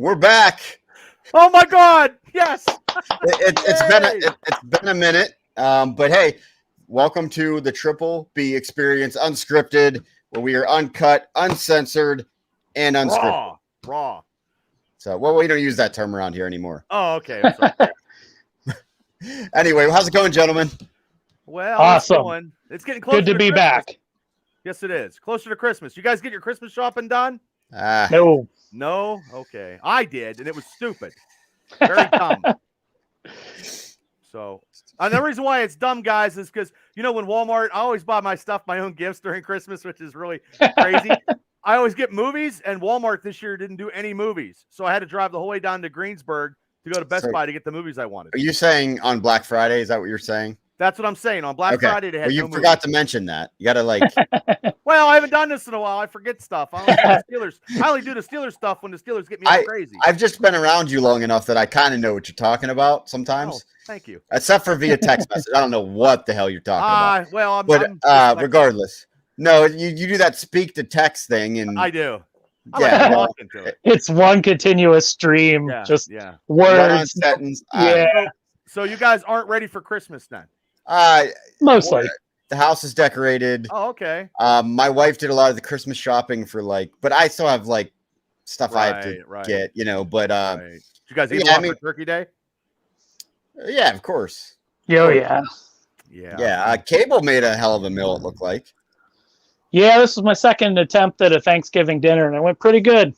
We're back. Oh my God! Yes. It's been a minute, but hey, welcome to the Triple B Experience Unscripted, where we are uncut, uncensored, and unscripted. Raw. So, well, we don't use that term around here anymore. Oh, okay. I'm sorry. Anyway, how's it going, gentlemen? Well, awesome. It's getting closer. Good to be Christmas. back. Yes, it is. Closer to Christmas. You guys get your Christmas shopping done? No. No? Okay. I did, and it was stupid. Very dumb. So, the reason why it's dumb, guys, is because, when Walmart, I always buy my stuff, my own gifts during Christmas, which is really crazy. I always get movies, and Walmart this year didn't do any movies. So I had to drive the whole way down to Greensburg to go to Best Buy to get the movies I wanted. Are you saying on Black Friday? Is that what you're saying? That's what I'm saying. On Black Friday, they had you forgot to mention that. You got to Well, I haven't done this in a while. I forget stuff. I only do the Steelers stuff when the Steelers get me all crazy. I've just been around you long enough that I kind of know what you're talking about sometimes. Oh, thank you. Except for via text message. I don't know what the hell you're talking about. Well, I'm regardless. No, you do that speak to text thing, and I do. It's one continuous stream, just words. Sentence. So you guys aren't ready for Christmas then? Mostly. The house is decorated. Oh, okay. My wife did a lot of the Christmas shopping for but I still have stuff I have to get, but Did you guys eat for Turkey Day? Yeah, of course. Yeah. Cable made a hell of a meal, it looked like. Yeah, this was my second attempt at a Thanksgiving dinner, and it went pretty good.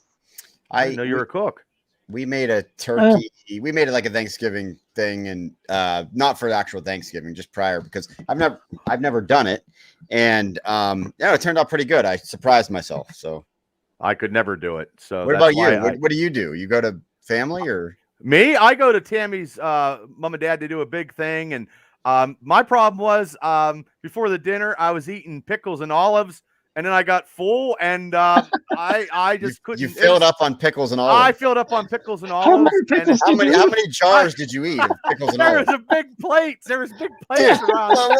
I didn't know you were a cook. We made a turkey. We made it like a Thanksgiving thing, and not for the actual Thanksgiving, just prior, because I've never done it, and it turned out pretty good. I surprised myself. So I could never do it. So what about you? What do you do? You go to family or me? I go to Tammy's mom and dad to do a big thing, and my problem was before the dinner I was eating pickles and olives. And then I got full, and I just couldn't. You filled up on pickles and olives. I filled up on pickles and olives. How many jars did you eat of pickles and olives? There was a big plate. There was big plates around.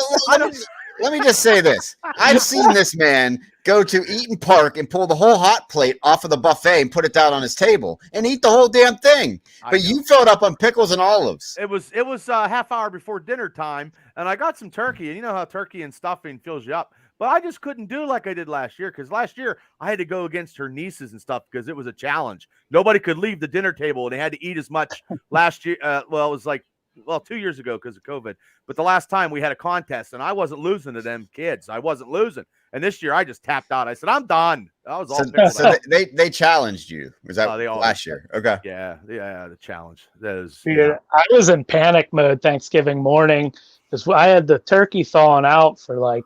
Let me just say this. I've seen this man go to Eaton Park and pull the whole hot plate off of the buffet and put it down on his table and eat the whole damn thing. But you filled up on pickles and olives. It was a half hour before dinner time, and I got some turkey. And you know how turkey and stuffing fills you up. But I just couldn't do like I did last year, because last year I had to go against her nieces and stuff because it was a challenge. Nobody could leave the dinner table, and they had to eat as much last year. It was 2 years ago because of COVID. But the last time we had a contest, and I wasn't losing to them kids. I wasn't losing. And this year I just tapped out. I said, I'm done. I was all so they challenged you. Was that last year? Okay. Yeah, the challenge. That is. I was in panic mode Thanksgiving morning because I had the turkey thawing out for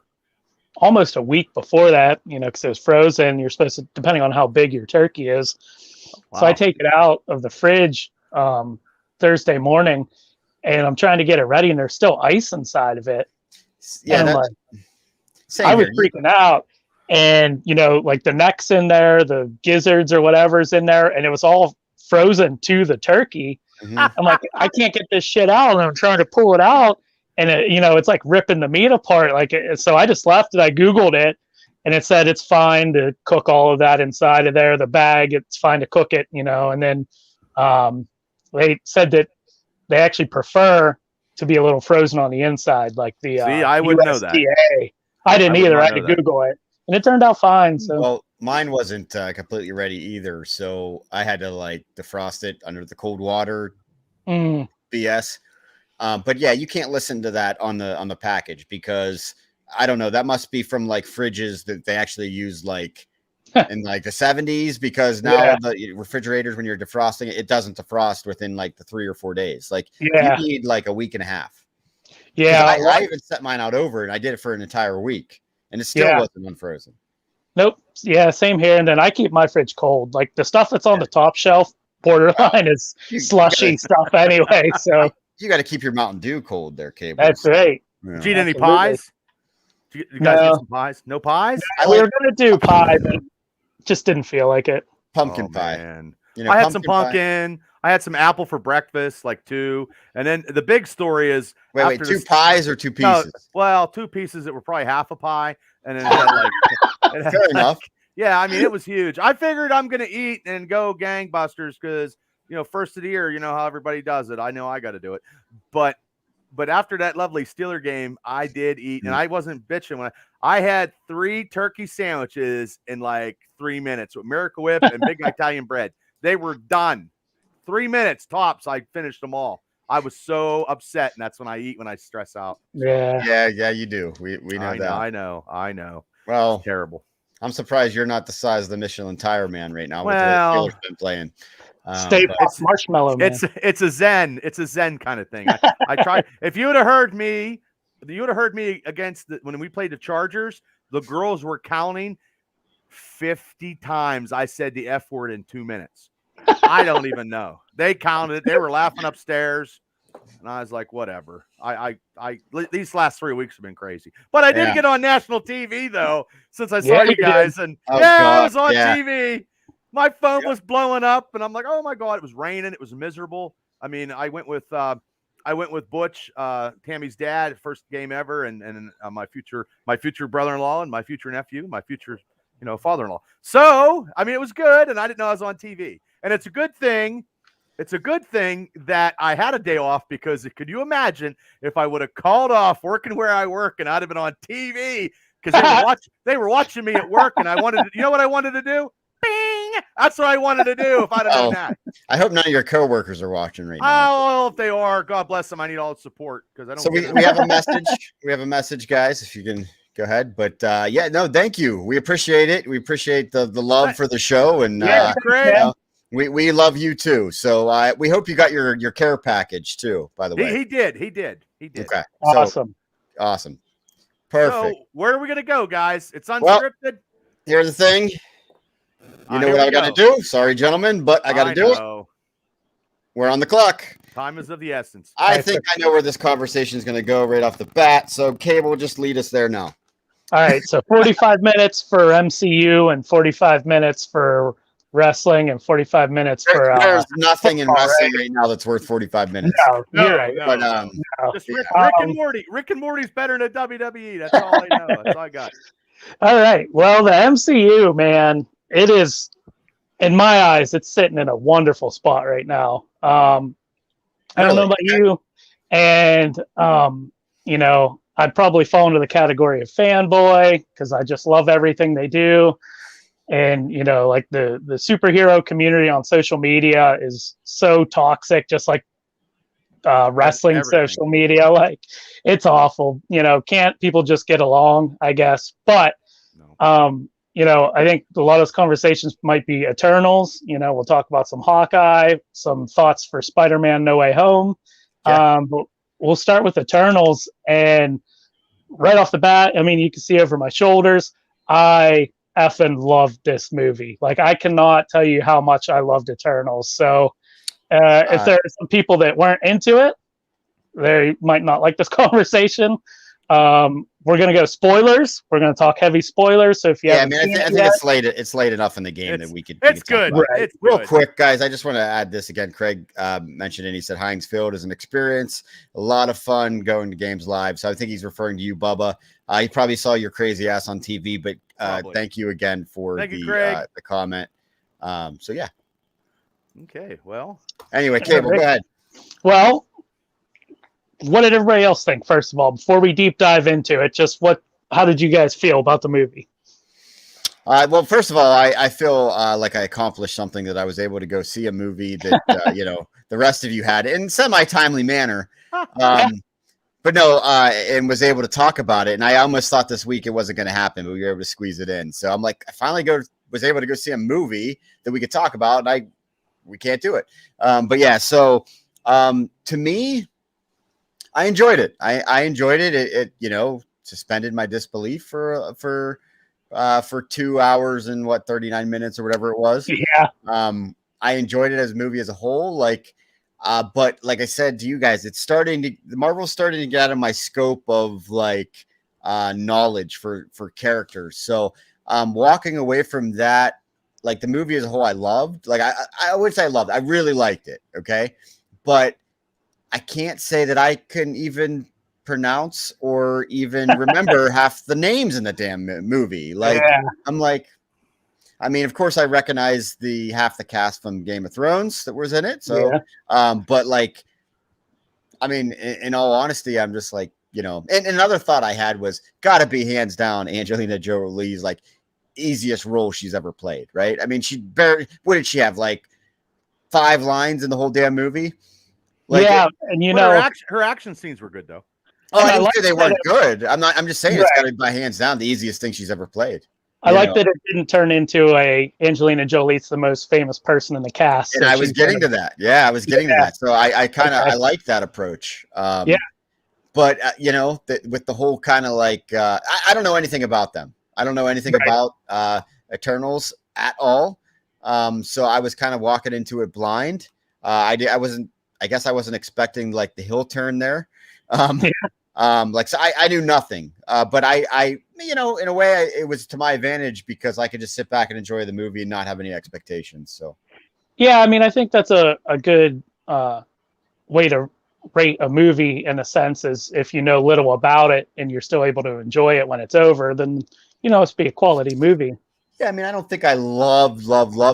almost a week before that, because it was frozen. You're supposed to, depending on how big your turkey is. Wow. So I take it out of the fridge Thursday morning, and I'm trying to get it ready, and there's still ice inside of it. Yeah, I was freaking out. And, the neck's in there, the gizzards or whatever's in there, and it was all frozen to the turkey. Mm-hmm. I'm like, I can't get this shit out, and I'm trying to pull it out. And it's like ripping the meat apart. So I just left it. I Googled it, and it said it's fine to cook all of that inside of there. The bag, it's fine to cook it, And then they said that they actually prefer to be a little frozen on the inside, like the I wouldn't know that. I didn't either. I had to Google it, and it turned out fine. So well, mine wasn't completely ready either, so I had to defrost it under the cold water. BS. But yeah, you can't listen to that on the package, because I don't know, that must be from fridges that they actually use in the 70s, because now the refrigerators, when you're defrosting it doesn't defrost within the 3 or 4 days. You need a week and a half. Yeah, I even set mine out over, and I did it for an entire week, and it still wasn't unfrozen. Nope. Yeah, same here. And then I keep my fridge cold. The stuff that's on the top shelf, borderline, is slushy stuff anyway. So you got to keep your Mountain Dew cold there, Cable. That's right. Yeah. Did you eat any pies? You guys get some pies? No pies? We were going to do pie, but just didn't feel like it. Pumpkin pie. Man. I had some pumpkin. I had some apple for breakfast, 2. And then the big story is... Wait, 2 pies or 2 pieces? No, well, 2 pieces that were probably half a pie. And then it had fair enough. Yeah, I mean, it was huge. I figured I'm going to eat and go gangbusters because first of the year, you know how everybody does it. I know I got to do it, but after that lovely Steeler game, I did eat, and I wasn't bitching when I had 3 turkey sandwiches in like 3 minutes with Miracle Whip and big Italian bread. They were done. 3 minutes tops. I finished them all. I was so upset, and that's when I eat when I stress out. Yeah, you do. We know that. I know. Well, it's terrible. I'm surprised you're not the size of the Michelin Tire Man right now. Well, with the Steelers been playing. Stay marshmallow man. It's a zen kind of thing. I tried. If you would have heard me against when we played the Chargers, the girls were counting 50 times I said the F word in 2 minutes. I don't even know. They counted it. They were laughing upstairs, and I was like, whatever. These last 3 weeks have been crazy, but I did get on national TV though since I saw you guys, and I was on TV. My phone was blowing up, and I'm like, oh my God, it was raining. It was miserable. I mean, I went with Butch, Tammy's dad, first game ever, and my future brother-in-law and my future nephew, my future, father-in-law. So, I mean, it was good, and I didn't know I was on TV. And it's a good thing. It's a good thing that I had a day off, because could you imagine if I would have called off working where I work and I'd have been on TV, because they were watching me at work, and I wanted to, you know what I wanted to do? Bing! That's what I wanted to do if I'd have done that. I hope none of your coworkers are watching right now. Oh, if they are, God bless them. I need all the support, because I don't. So we have a message. We have a message, guys. If you can go ahead, but thank you. We appreciate it. We appreciate the love for the show, and great. We love you too. So we hope you got your care package too. By the way, he did. Okay, awesome. Perfect. So where are we gonna go, guys? It's unscripted. Well, here's the thing. You know what I got to do? Sorry, gentlemen, but I got to do it. We're on the clock. Time is of the essence. I think I know where this conversation is going to go right off the bat. So, Cable, just lead us there now. All right. So 45 minutes for MCU and 45 minutes for wrestling and 45 minutes for. There's nothing in wrestling right now that's worth 45 minutes. No, you're right. But, just Rick and Morty. Rick and Morty's better than WWE. That's all I know. That's all I got. All right. Well, the MCU, man. It is, in my eyes, it's sitting in a wonderful spot right now. I don't know about you, and I'd probably fall into the category of fanboy, because I just love everything they do. And like the superhero community on social media is so toxic, just like wrestling social media. Like, it's awful. Can't people just get along? I guess, but I think a lot of those conversations might be Eternals. We'll talk about some Hawkeye, some thoughts for Spider-Man No Way Home. But we'll start with Eternals. And right off the bat, I mean, you can see over my shoulders, I effing loved this movie. Like, I cannot tell you how much I loved Eternals. So if there are some people that weren't into it, they might not like this conversation. We're gonna go spoilers. We're gonna talk heavy spoilers. So if you I think it's late enough in the game that we could. It's good. It's real quick, guys. I just want to add this again. Craig mentioned it. He said Heinz Field is an experience, a lot of fun going to games live. So I think he's referring to you, Bubba. He probably saw your crazy ass on TV, but thank you again for the comment. So yeah. Okay. Well. Anyway, Cable, go ahead. Well. What did everybody else think, first of all, before we deep dive into it? How did you guys feel about the movie? Well, first of all, I feel like I accomplished something, that I was able to go see a movie that, the rest of you had in semi-timely manner. But no, and was able to talk about it. And I almost thought this week it wasn't going to happen, but we were able to squeeze it in. So I'm like, I finally was able to go see a movie that we could talk about, and we can't do it. But yeah, so to me, I enjoyed it. I enjoyed it. It suspended my disbelief for 2 hours and 39 minutes or whatever it was. Yeah. I enjoyed it as a movie as a whole. But like I said to you guys, the Marvel's starting to get out of my scope of knowledge for characters. So walking away from that, like the movie as a whole, I loved. Like I would say I loved it. I really liked it. Okay, but I can't say that I can even pronounce or even remember half the names in the damn movie. I'm like, I mean, of course, I recognize the half the cast from Game of Thrones that was in it. So, but like, I mean, in all honesty, I'm just like, and another thought I had was gotta be hands down Angelina Jolie's like easiest role she's ever played, right? I mean, what did she have, like 5 lines in the whole damn movie? Like, and her action scenes were good though. Oh, I didn't say they weren't good. I'm just saying it's got to be by hands down the easiest thing she's ever played. I like that it didn't turn into a Angelina Jolie's the most famous person in the cast. And I was getting to that. Yeah, I was getting to that. So I kind of I like that approach. But with the whole kind of like I don't know anything about them. I don't know anything about Eternals at all. So I was kind of walking into it blind. I guess I wasn't expecting like the hill turn there. So I knew nothing, but I in a way it was to my advantage because I could just sit back and enjoy the movie and not have any expectations. So, yeah, I mean, I think that's a good way to rate a movie in a sense is if you know little about it and you're still able to enjoy it when it's over, then, it's be a quality movie. Yeah. I mean, I don't think I loved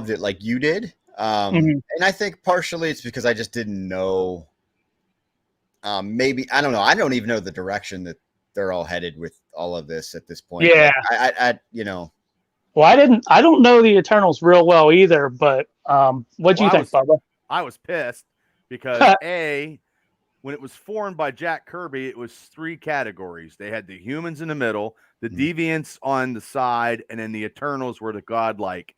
it like you did. And I think partially it's because I just didn't know. Maybe I don't know. I don't even know the direction that they're all headed with all of this at this point. Yeah, Well, I don't know the Eternals real well either. But what do you think, Bubba? I was pissed because when it was formed by Jack Kirby, it was 3 categories. They had the humans in the middle, the deviants on the side, and then the Eternals were the godlike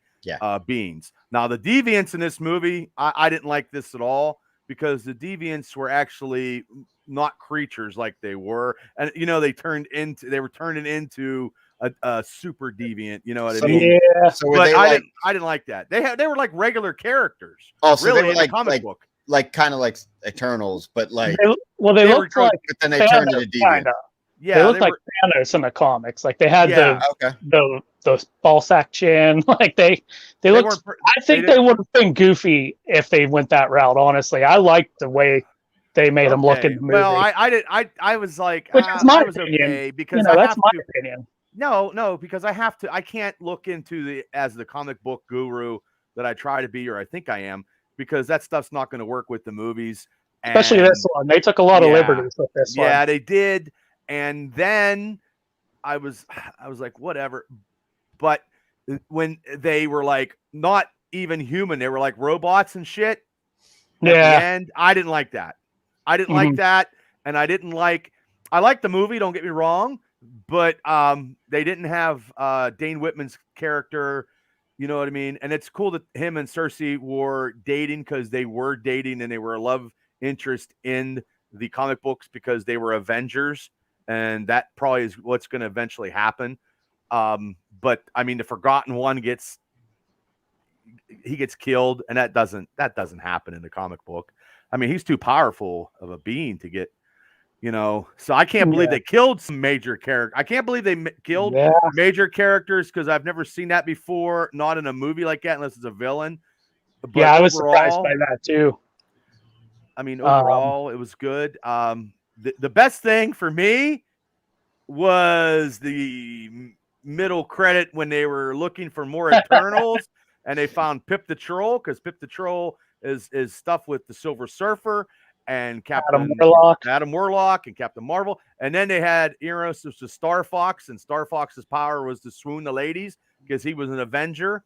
beings. Now the deviants in this movie, I didn't like this at all. Because the deviants were actually not creatures like they were, and they were turning into a super deviant. You know what I mean? Yeah. So I didn't like that. They were like regular characters. Oh, so really, they were in the comic book, like kind of like Eternals, but like they looked like, but then they turned into deviant. Yeah, they looked like Thanos in the comics. Like they had the ball sack chin. Like they looked. I think they would have been goofy if they went that route. Honestly, I liked the way they made them look in the movie. Well, I was like, which is my opinion. Okay because that's my opinion. No, because I can't look into as the comic book guru that I try to be, or I think I am, because that stuff's not going to work with the movies. Especially this one. They took a lot of liberties with this one. Yeah, they did. And then I was like, whatever. But when they were like not even human, they were like robots and shit. And I didn't like that. I didn't like that. And I liked the movie, don't get me wrong, but they didn't have Dane Whitman's character, you know what I mean? And it's cool that him and Cersei were dating because they were dating and they were a love interest in the comic books because they were Avengers. And that probably is what's going to eventually happen. But I mean, the Forgotten One gets killed, and that doesn't happen in the comic book. I mean, he's too powerful of a being to get, so I can't believe they killed some major character. I can't believe they killed major characters because I've never seen that before, not in a movie like that, unless it's a villain. But I was surprised by that too. I mean, overall, it was good. The best thing for me was the middle credit when they were looking for more Eternals and they found Pip the Troll, because Pip the Troll is stuff with the Silver Surfer and Adam Warlock and Captain Marvel. And then they had Eros, which was Star Fox, and Star Fox's power was to swoon the ladies because he was an Avenger.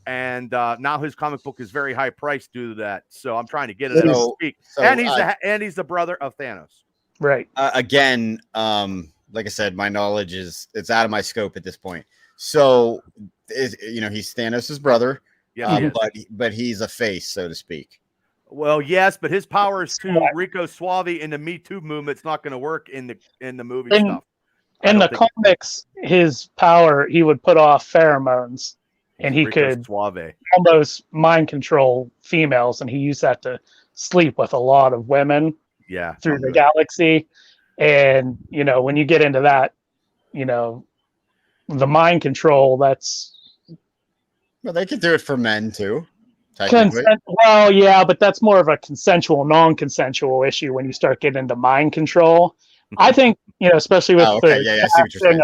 And now his comic book is very high priced due to that. So I'm trying to get it to speak. And he's the brother of Thanos. Right. Again, like I said, my knowledge it's out of my scope at this point. So, he's Thanos' brother, but he's a face, so to speak. Well, yes, but his power is to Rico Suave in the Me Too movement. It's not going to work in the movie stuff. In the comics, his power, he would put off pheromones, and he could almost mind control females, and he used that to sleep with a lot of women. Yeah, through the galaxy. And when you get into that, the mind control, that's they could do it for men too. Well, yeah, but that's more of a consensual, non-consensual issue when you start getting into mind control. I think, especially with the casting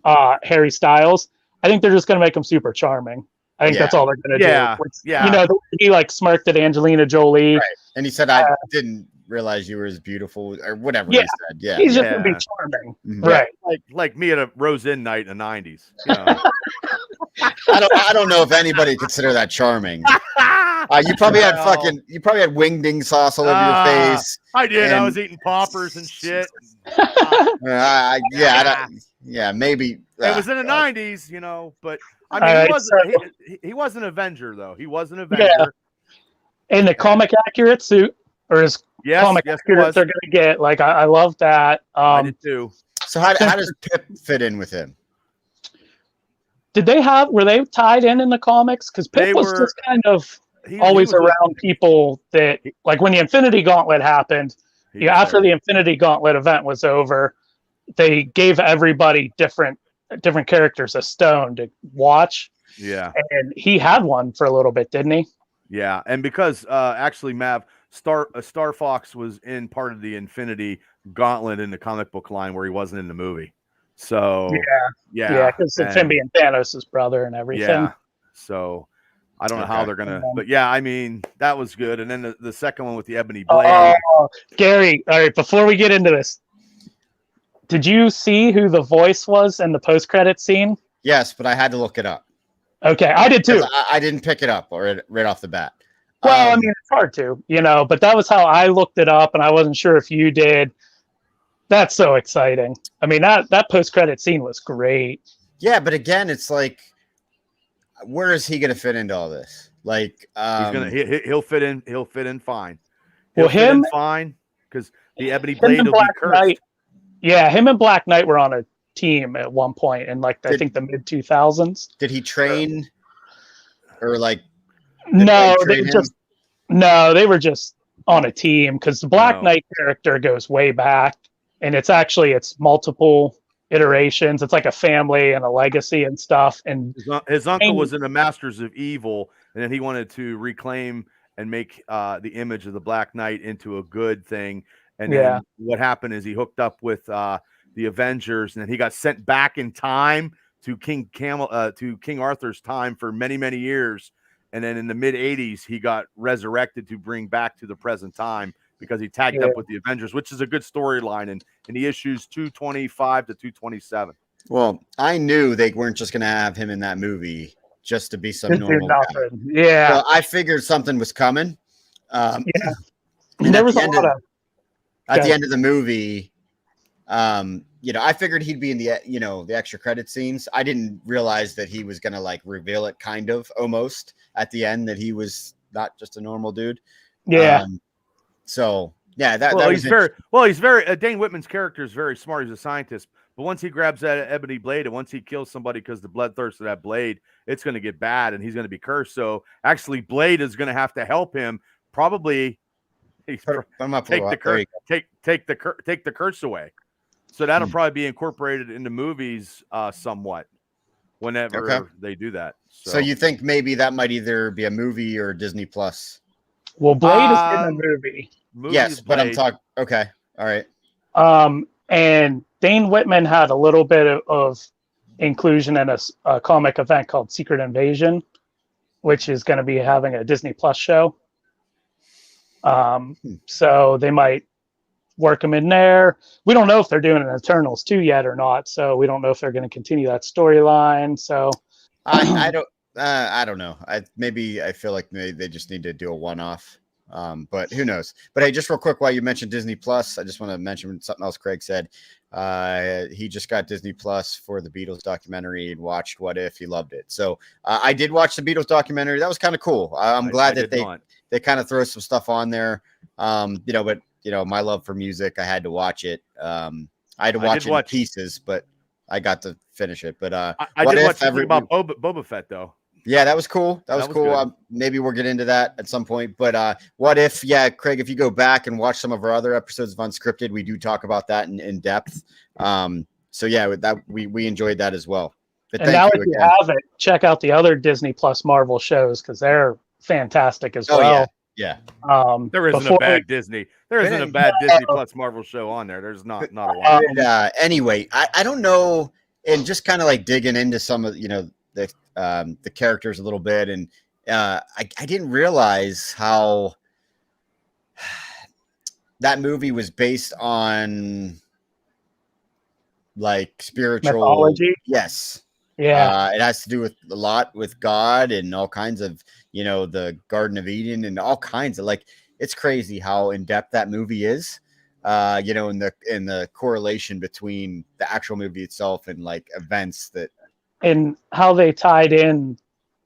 of Harry Styles, I think they're just going to make him super charming. I think that's all they're going to Yeah. do. Which, Yeah. You know, he like smirked at Angelina Jolie. Right. And he said, I didn't realize you were as beautiful or whatever he said. Yeah. He's just going to be charming. Mhm. Right. Like me at a Rose Inn night in the 90s. You know. I don't know if anybody consider that charming. You probably had wingding sauce all over your face. I did. And, I was eating poppers and shit. Maybe. It was in the 90s, you know, but I mean, he was an Avenger, though. He was an Avenger. Yeah. In the comic accurate suit, or his comic accurate they're going to get. Like, I love that. I did too. So how does Pip fit in with him? Were they tied in the comics? Because Pip was just kind of always around people that, like, when the Infinity Gauntlet happened, after the Infinity Gauntlet event was over, they gave everybody different characters a stone to watch. Yeah. And he had one for a little bit, didn't he? Yeah. And because actually, Mav, Star Fox was in part of the Infinity Gauntlet in the comic book line where he wasn't in the movie. So yeah, because it's him being Thanos' brother and everything. Yeah. So I don't know how they're gonna, but yeah, I mean that was good. And then the second one with the Ebony Blade. Gary, all right, before we get into this, did you see who the voice was in the post-credit scene? Yes, but I had to look it up. Okay, I did too. I didn't pick it up right off the bat. Well, I mean, it's hard to, you know, but that was how I looked it up, and I wasn't sure if you did. That's so exciting. I mean, that post-credit scene was great. Yeah, but again, it's like, where is he going to fit into all this? Like, he'll fit in. He'll fit in fine. Fine because the Ebony Blade will be cursed. Knight, yeah, him and Black Knight were on a team at one point in I think the mid 2000s. Did he train or like? No, they were just on a team because the Black Knight character goes way back, and it's multiple iterations. It's like a family and a legacy and stuff. And his uncle was in the Masters of Evil, and then he wanted to reclaim and make the image of the Black Knight into a good thing. And then what happened is he hooked up with the Avengers, and then he got sent back in time to King Arthur's time for many, many years. And then in the mid 80s, he got resurrected to bring back to the present time because he tagged up with the Avengers, which is a good storyline in the issues 225 to 227. Well, I knew they weren't just going to have him in that movie just to be some normal guy. Yeah. So I figured something was coming. And there was at the end of the movie, I figured he'd be in the extra credit scenes. I didn't realize that he was going to like reveal it kind of almost at the end that he was not just a normal dude. Yeah. He's very Dane Whitman's character is very smart. He's a scientist, but once he grabs that ebony blade and once he kills somebody because the bloodthirst of that blade, it's going to get bad and he's going to be cursed. So actually, Blade is going to have to help him. Probably take the curse away. So that'll probably be incorporated into movies somewhat whenever they do that. So you think maybe that might either be a movie or Disney Plus? Well, Blade is in a movie. Yes, but I'm talking. Okay, all right. And Dane Whitman had a little bit of inclusion in a comic event called Secret Invasion, which is going to be having a Disney Plus show. So they might work him in there. We don't know if they're doing an Eternals 2 yet or not, so we don't know if they're going to continue that storyline. So I don't know. I feel like they just need to do a one-off. But who knows? But hey, just real quick, while you mentioned Disney Plus, I just want to mention something else Craig said. He just got Disney Plus for the Beatles documentary and watched What If. He loved it. So I did watch the Beatles documentary. That was kind of cool. I'm glad that they kind of throw some stuff on there. But my love for music, I had to watch it. I had to watch it in pieces, but I got to finish it. But I did watch something about Boba Fett though. Yeah, that was cool. That was cool. Maybe we'll get into that at some point. But what if, Craig, if you go back and watch some of our other episodes of Unscripted, we do talk about that in depth. That we enjoyed that as well. But and now if you have it, check out the other Disney Plus Marvel shows because they're fantastic as well. Yeah. There isn't a bad Disney. There isn't a bad Disney Plus Marvel show on there. There's not a lot. Anyway, I don't know. And just kind of like digging into some of, the characters a little bit, and I didn't realize how that movie was based on like spiritual mythology. Yes. Yeah. It has to do with a lot with God and all kinds of, the Garden of Eden and all kinds of like, it's crazy how in depth that movie is, in the correlation between the actual movie itself and like events that. And how they tied in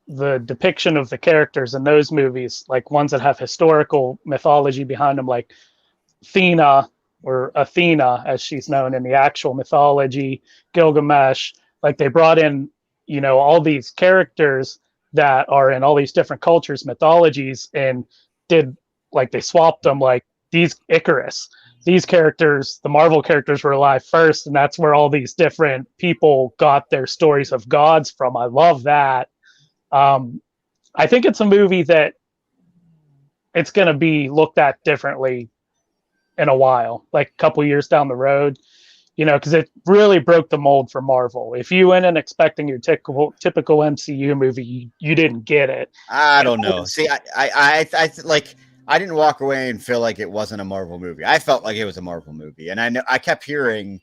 the depiction of the characters in those movies, like ones that have historical mythology behind them, like Athena, or Athena as she's known in the actual mythology, Gilgamesh. Like they brought in, all these characters that are in all these different cultures, mythologies, and did like they swapped them. Like these Icarus, these characters, the Marvel characters were alive first, and that's where all these different people got their stories of gods from. I love that. I think it's a movie that it's going to be looked at differently in a while, like a couple years down the road, because it really broke the mold for Marvel. If you went in expecting your typical MCU movie, you didn't get it. I don't know. See, I like I didn't walk away and feel like it wasn't a Marvel movie. I felt like it was a Marvel movie, and I kept hearing,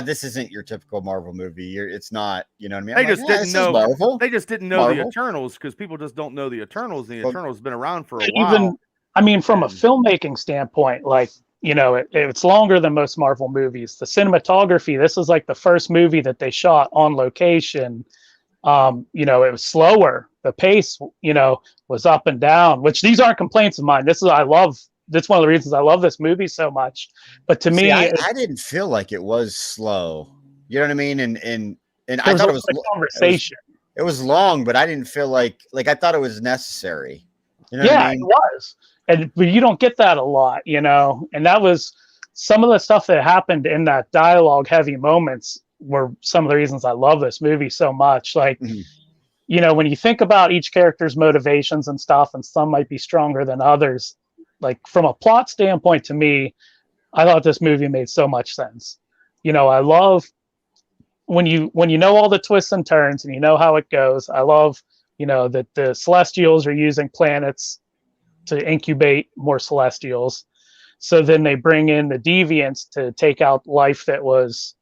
this isn't your typical Marvel movie. It's not, you know what I mean? They just didn't know Marvel. They just didn't know the Eternals because people just don't know the Eternals. The Eternals have been around for a while. Even, I mean, from a filmmaking standpoint, like, it's longer than most Marvel movies. The cinematography, this is like the first movie that they shot on location. It was slower. The pace, was up and down, which these aren't complaints of mine. That's one of the reasons I love this movie so much. But to me, I didn't feel like it was slow. You know what I mean? And I thought it was a conversation. It was long, but I didn't feel like I thought it was necessary. You know what I mean? It was. But you don't get that a lot, and that was some of the stuff that happened in that dialogue heavy moments were some of the reasons I love this movie so much. Like, when you think about each character's motivations and stuff, and some might be stronger than others, like from a plot standpoint, to me, I thought this movie made so much sense. I love when you know all the twists and turns and you know how it goes. I love, that the Celestials are using planets to incubate more Celestials. So then they bring in the Deviants to take out life that was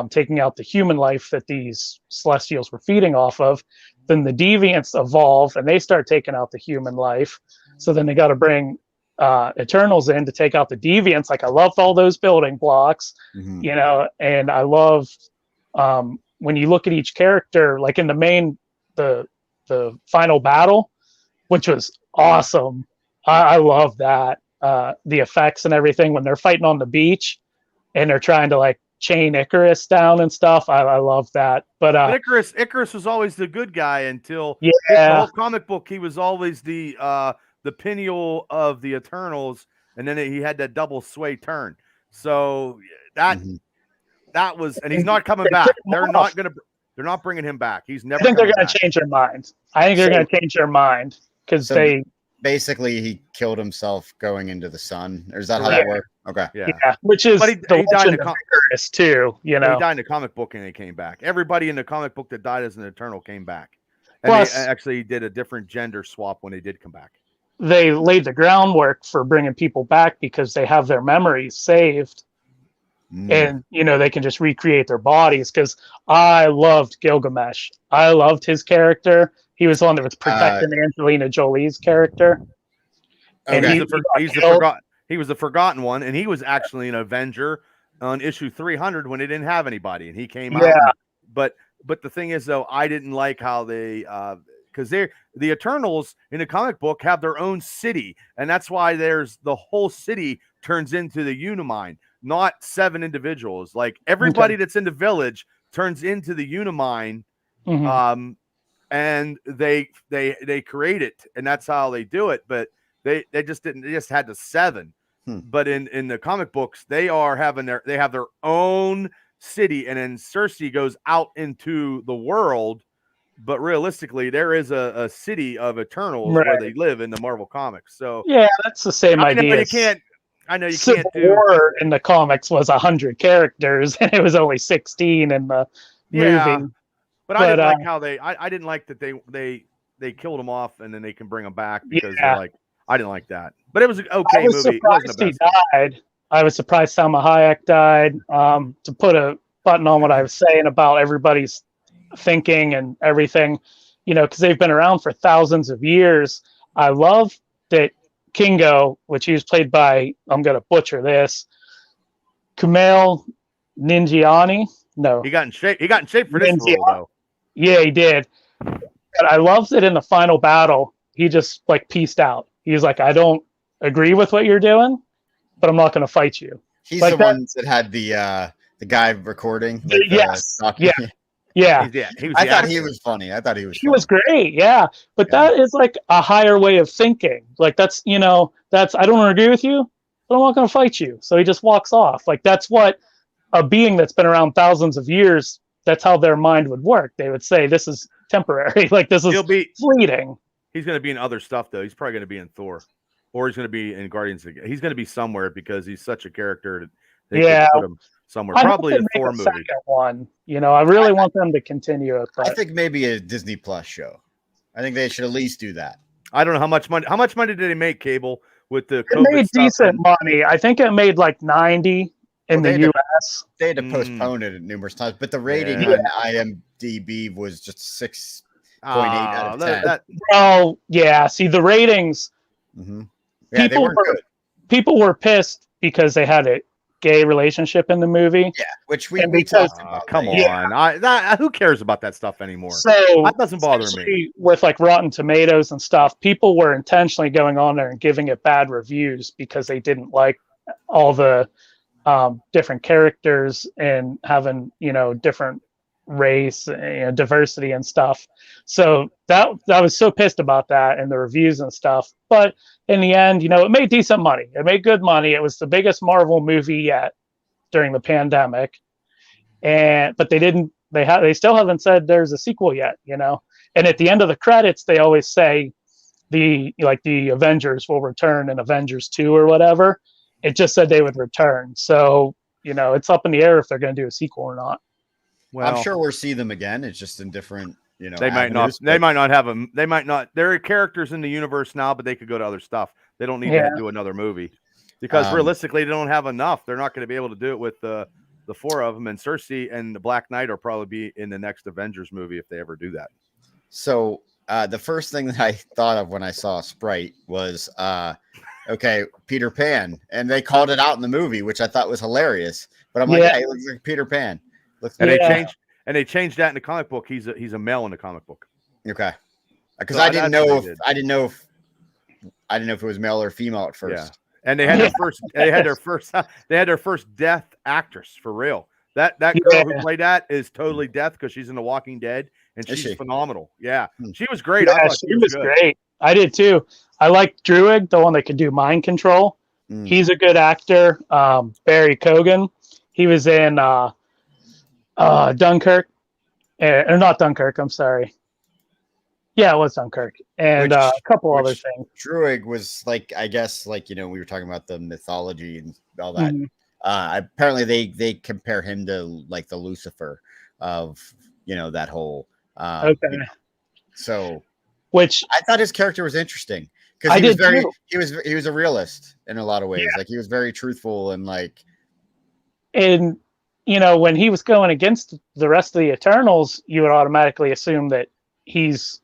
taking out the human life that these Celestials were feeding off of. Then the Deviants evolve and they start taking out the human life. So then they got to bring Eternals in to take out the Deviants. Like, I loved all those building blocks, and I love when you look at each character, like in the final battle, which was awesome. I love that. The effects and everything when they're fighting on the beach and they're trying to like chain Icarus down and stuff. I love that. But Icarus was always the good guy until the whole comic book. He was always the Peniel of the Eternals, and then he had that double sway turn. So that was, and he's not coming back. They're not bringing him back. He's never. I think they're going to change their mind. I think they're going to change their mind because they. Basically, he killed himself going into the sun. Or is that how that worked? Okay. Yeah. Which is he died in the too. He died in the comic book and he came back. Everybody in the comic book that died as an Eternal came back. And plus, they actually did a different gender swap when they did come back. They laid the groundwork for bringing people back because they have their memories saved. And, they can just recreate their bodies. Because I loved Gilgamesh. I loved his character. He was the one that was protecting Angelina Jolie's character. Okay. And he was the forgotten one, and he was actually an Avenger on issue 300 when they didn't have anybody, and he came out. But the thing is, though, I didn't like how they because the Eternals in the comic book have their own city, and that's why there's the whole city turns into the Unimind, not 7 individuals. Like everybody that's in the village turns into the Unimind. And they create it, and that's how they do it. But they just didn't. They just had the 7. But in the comic books, they have their own city, and then Cersei goes out into the world. But realistically, there is a city of Eternals where they live in the Marvel comics. So that's the same idea. I know you Civil can't do. War in the comics was 100 characters, and it was only 16 in the movie. But I didn't like how I didn't like that they killed him off and then they can bring him back because they're like, I didn't like that. But it was an okay movie. It wasn't the best. He died. I was surprised Salma Hayek died. To put a button on what I was saying about everybody's thinking and everything, because they've been around for thousands of years. I love that Kingo, which he was played by, I'm going to butcher this, Kumail Nanjiani. No, he got in shape. He got in shape for this role, though. Yeah, he did. But I loved that in the final battle, he just like pieced out. He was like, I don't agree with what you're doing, but I'm not going to fight you. He's like the one that had the guy recording. Like yes. Yeah. I thought he was funny. He was great. Yeah. But that is like a higher way of thinking. Like that's, I don't agree with you, but I'm not going to fight you. So he just walks off. Like that's what a being that's been around thousands of years, that's how their mind would work. They would say, this is temporary. Like this is fleeting. He's going to be in other stuff though. He's probably going to be in Thor, or he's going to be in Guardians. He's going to be somewhere because he's such a character. They could put him somewhere. Probably a Thor movie. One. I really want them to continue it. But I think maybe a Disney Plus show. I think they should at least do that. I don't know how much money. How much money did they make, Cable, with the COVID It made decent money. I think it made like 90 in the US. They had to postpone it numerous times, but the rating on IMDb was just 6.8 out of 10. Well, yeah. See, the ratings. Mm-hmm. Yeah, people were pissed because they had a gay relationship in the movie. Yeah, which we talked about. Come on, who cares about that stuff anymore? So that doesn't bother me. With like Rotten Tomatoes and stuff, people were intentionally going on there and giving it bad reviews because they didn't like all the different characters and having different race, diversity and stuff. So that I was so pissed about that and the reviews and stuff. But in the end, it made decent money. It made good money. It was the biggest Marvel movie yet during the pandemic. But they still haven't said there's a sequel yet, And at the end of the credits, they always say the Avengers will return in Avengers 2 or whatever. It just said they would return. So, it's up in the air if they're going to do a sequel or not. Well, I'm sure we'll see them again. It's just in different, they might not have them. They might not. There are characters in the universe now, but they could go to other stuff. They don't need to do another movie because realistically, they don't have enough. They're not going to be able to do it with the four of them. And Cersei and the Black Knight will probably be in the next Avengers movie if they ever do that. So the first thing that I thought of when I saw Sprite was, Peter Pan, and they called it out in the movie, which I thought was hilarious. But I'm like, it looks like Peter Pan. They changed that in the comic book. He's a male in the comic book. Okay, because I didn't know if it was male or female at first. Yeah. And they had their first deaf actress for real. That girl who played that is totally deaf because she's in The Walking Dead, and she's phenomenal. Yeah, she was great. Yeah, she was great. I did too. I liked Druig, the one that could do mind control. He's a good actor. Barry Keoghan, he was in Dunkirk, or not Dunkirk. I'm sorry. Yeah, it was Dunkirk, and a couple other things. Druig was I guess we were talking about the mythology and all that. Apparently, they compare him to the Lucifer of that whole. So, which I thought his character was interesting because he was a realist in a lot of ways. He was very truthful and and. When he was going against the rest of the Eternals, you would automatically assume that he's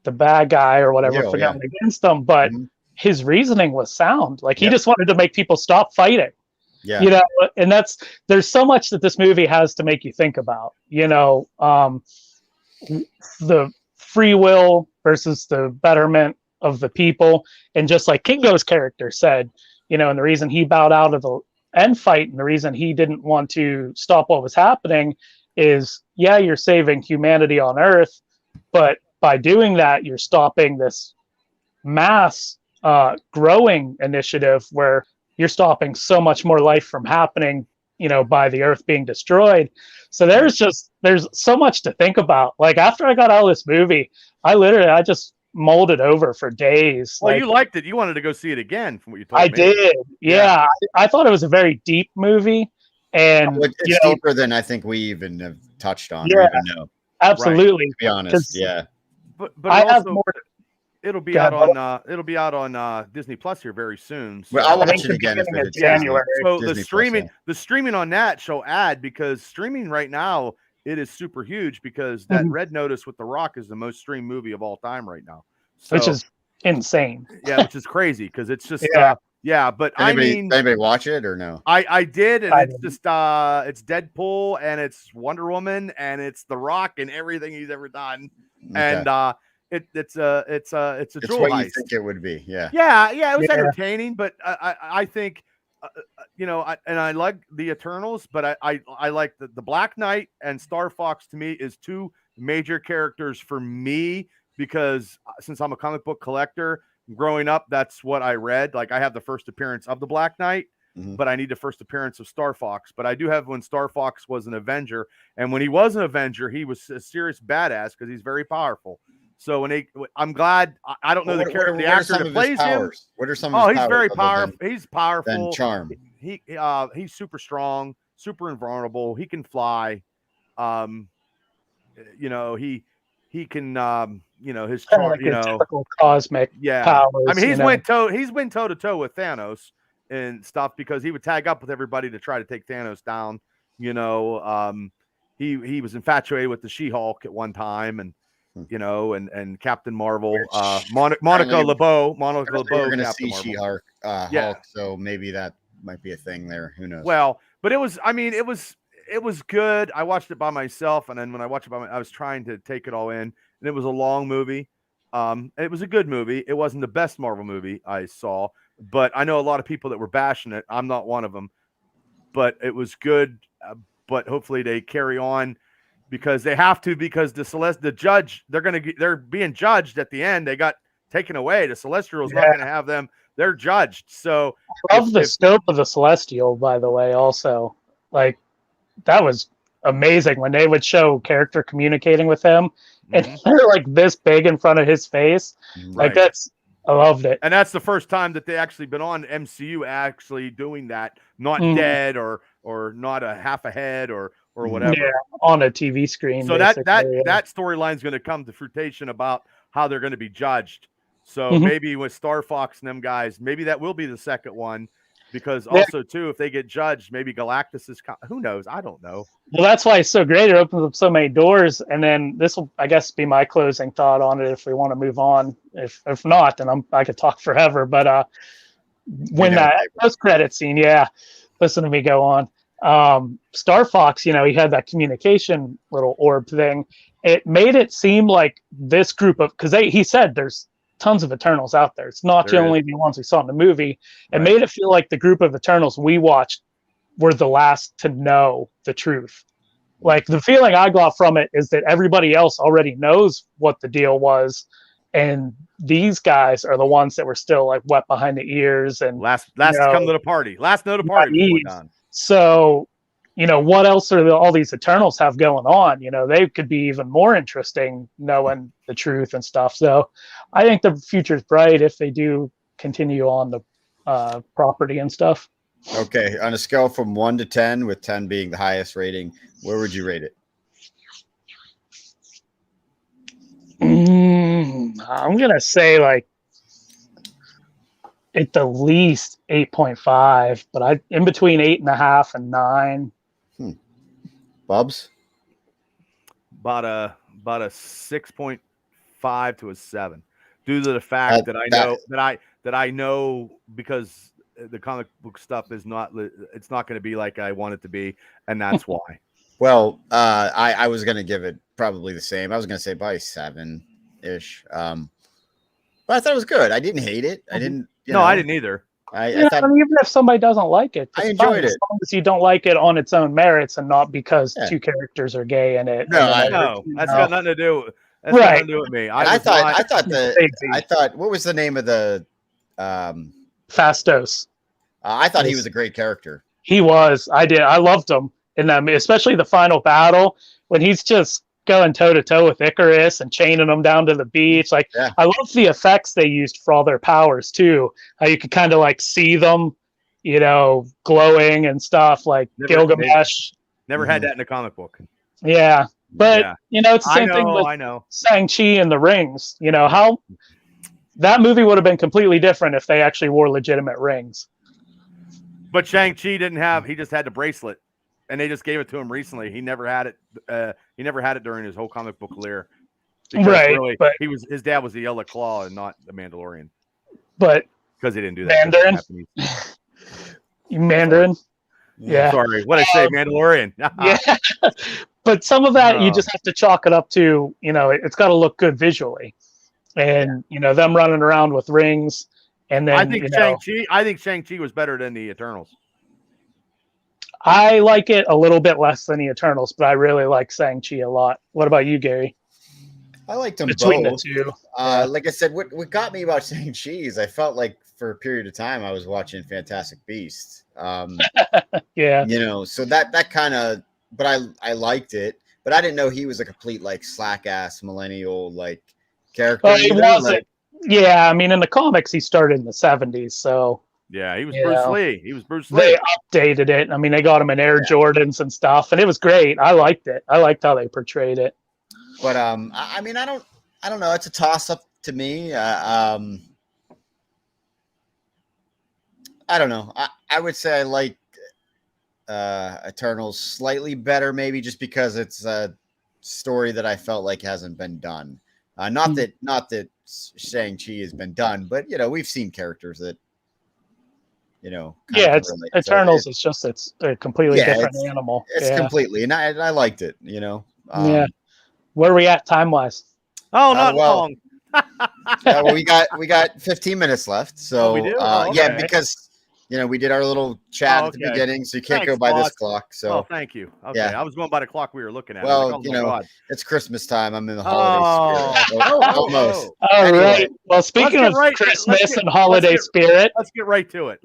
the bad guy or whatever for going against them. But his reasoning was sound. He just wanted to make people stop fighting. Yeah. And there's so much that this movie has to make you think about, the free will versus the betterment of the people. And just like Kingo's character said, and the reason he bowed out of the end fight and the reason he didn't want to stop what was happening is, you're saving humanity on Earth, but by doing that, you're stopping this mass growing initiative where you're stopping so much more life from happening, by the Earth being destroyed. So there's so much to think about. After I got out of this movie, I just mulled it over for days. Well, you liked it. You wanted to go see it again from what you told me. I did. Yeah. I thought it was a very deep movie. And it's deeper than I think we even have touched on. Yeah. Or even know. Absolutely. To be honest, yeah. But I also, have more. it'll be God, out on Disney Plus here very soon. So. Well, I'll I watch think it the again if beginning of it's January. So Disney the streaming on that shall add, because streaming right now it is super huge, because that Red Notice with The Rock is the most streamed movie of all time right now. So, which is insane. Yeah, which is crazy, because it's just but anybody watch it or no? I did, and it's didn't. just it's Deadpool and it's Wonder Woman and it's The Rock and everything he's ever done. Okay. And it's a jewel what heist. you think it would be. Yeah. It was entertaining, but I think I like the Eternals, but I like the Black Knight and Star Fox. To me is two major characters for me, because since I'm a comic book collector, growing up, that's what I read. Like, I have the first appearance of the Black Knight, but I need the first appearance of Star Fox. But I do have when Star Fox was an Avenger, and when he was an Avenger, he was a serious badass because he's very powerful. So I'm glad. I don't know the character, the actor that plays him. What are some of his powers? He's very powerful. He's powerful. Charm. He's super strong, super invulnerable. He can fly. He can. His charm. Like typical cosmic powers. I mean, he's went toe to toe with Thanos and stuff, because he would tag up with everybody to try to take Thanos down. He was infatuated with the She-Hulk at one time, and and Captain Marvel, Monica LeBeau. We're going to see She-Hulk, Hulk, so maybe that might be a thing there. Who knows? Well, but it was good. I watched it by myself, and then when I watched it I was trying to take it all in, and it was a long movie. It was a good movie. It wasn't the best Marvel movie I saw, but I know a lot of people that were bashing it. I'm not one of them, but it was good. But hopefully they carry on, because they have to, because the judge, they're being judged at the end. They got taken away. The Celestial's not going to have them. They're judged. So I love the scope of the Celestial, by the way, also. Like, that was amazing when they would show character communicating with him, and they're like this big in front of his face. Like, I loved it. And that's the first time that they actually been on MCU actually doing that, not dead or not a half a head or whatever. Yeah, on a TV screen. So that storyline is going to come to fruition about how they're going to be judged. So maybe with Star Fox and them guys, maybe that will be the second one, because also too, if they get judged, maybe Galactus is. Who knows? I don't know. Well, that's why it's so great. It opens up so many doors, and then this will, I guess, be my closing thought on it. If we want to move on, if not, then I could talk forever. But when that post-credit scene, listen to me go on. Star Fox, he had that communication little orb thing. It made it seem like this group of, because he said there's tons of Eternals out there. It's not only the ones we saw in the movie. It made it feel like the group of Eternals we watched were the last to know the truth. Like, the feeling I got from it is that everybody else already knows what the deal was, and these guys are the ones that were still like wet behind the ears and last to come to the party. Last note of party. So, what else are all these Eternals have going on? They could be even more interesting knowing the truth and stuff. So I think the future's bright if they do continue on the property and stuff. Okay. On a scale from 1 to 10, with 10 being the highest rating, where would you rate it? I'm going to say like at the least 8.5, but in between 8.5 and 9. Bubs? About a 6.5 to a 7, due to the fact that I know because the comic book stuff is it's not going to be like I want it to be, and that's why. Well, I was going to give it probably the same. I was going to say by 7-ish. But I thought it was good. I didn't hate it. I didn't. I didn't either. I thought, even if somebody doesn't like it, I enjoyed it. As long as you don't like it on its own merits and not because two characters are gay in it. No, that's got nothing to do. That's got nothing to do with me. I thought. What was the name of the? Phastos. I thought he was a great character. He was. I did. I loved him in them, especially the final battle when he's just going toe to toe with Icarus and chaining them down to the beach. Like, I love the effects they used for all their powers too. How you could kind of like see them, glowing and stuff, like Gilgamesh. Never had that in a comic book. Yeah, But it's the same thing with Shang-Chi and the rings. How that movie would have been completely different if they actually wore legitimate rings. But Shang-Chi didn't have. He just had the bracelet, and they just gave it to him recently. He never had it. He never had it during his whole comic book career. Right, really, but his dad was the Yellow Claw and not the Mandalorian. But because he didn't do that. Mandarin. Yeah. Sorry. What I say, Mandalorian. Yeah. But some of that you just have to chalk it up to, it's got to look good visually. And, them running around with rings. And then I think Shang-Chi was better than the Eternals. I like it a little bit less than the Eternals, but I really like Shang-Chi a lot. What about you, Gary? I liked them Between both. the two. Like I said, what got me about Shang-Chi is I felt like for a period of time I was watching Fantastic Beasts. Yeah. So that kind of, but I liked it, but I didn't know he was a complete like slack ass millennial like character. Well, he wasn't. Yeah, I mean, in the comics, he started in the 70s, so. Yeah, he was Bruce Lee. He was Bruce Lee. They updated it. I mean, they got him in Air Jordans and stuff, and it was great. I liked it. I liked how they portrayed it. But I mean, I don't know. It's a toss up to me. I don't know. I would say I like Eternals slightly better, maybe just because it's a story that I felt like hasn't been done. Not that Shang-Chi has been done, but we've seen characters that it's Eternals. So it's a completely different animal. It's completely, and I liked it. Yeah. Where are we at time wise? Oh, not long. Well, we got 15 minutes left. So we do? Yeah, because we did our little chat at the beginning, so you can't go by this clock. So thank you. Okay, I was going by the clock we were looking at. Well, it's Christmas time. I'm in the holiday spirit. Almost. All right. Well, speaking of Christmas and holiday spirit, let's get right to it.